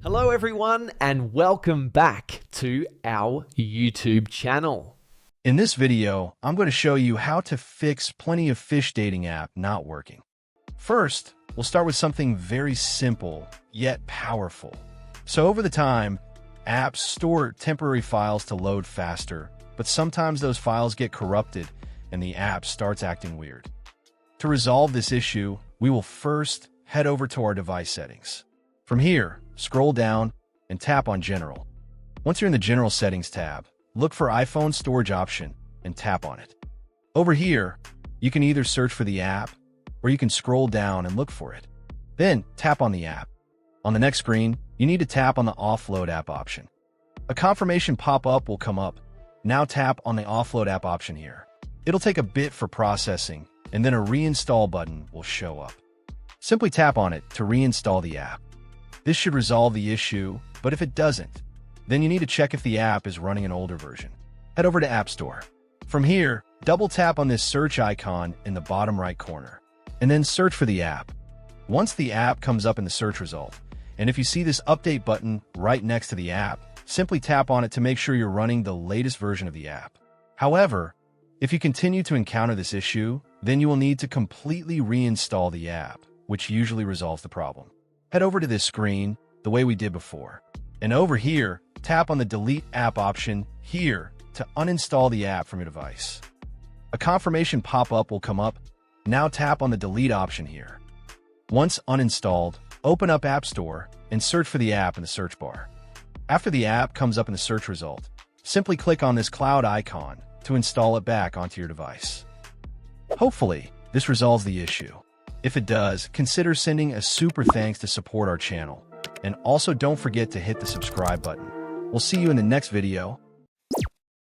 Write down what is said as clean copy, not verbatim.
Hello everyone and welcome back to our YouTube channel. In this video, I'm going to show you how to fix Plenty of Fish dating app not working. First, we'll start with something very simple, yet powerful. So over the time, apps store temporary files to load faster, but sometimes those files get corrupted and the app starts acting weird. To resolve this issue, we will first head over to our device settings. From here, scroll down and tap on General. Once you're in the General Settings tab, look for iPhone Storage option and tap on it. Over here, you can either search for the app or you can scroll down and look for it. Then tap on the app. On the next screen, you need to tap on the Offload app option. A confirmation pop-up will come up. Now tap on the Offload app option here. It'll take a bit for processing, and then a reinstall button will show up. Simply tap on it to reinstall the app. This should resolve the issue, but if it doesn't, then you need to check if the app is running an older version. Head over to App Store. From here, double tap on this search icon in the bottom right corner, and then search for the app. Once the app comes up in the search result, and if you see this update button right next to the app, simply tap on it to make sure you're running the latest version of the app. However, if you continue to encounter this issue, then you will need to completely reinstall the app, which usually resolves the problem. Head over to this screen the way we did before. And over here, tap on the Delete App option here to uninstall the app from your device. A confirmation pop-up will come up. Now tap on the Delete option here. Once uninstalled, open up App Store and search for the app in the search bar. After the app comes up in the search result, simply click on this cloud icon to install it back onto your device. Hopefully, this resolves the issue. If it does, consider sending a super thanks to support our channel. And also don't forget to hit the subscribe button. We'll see you in the next video.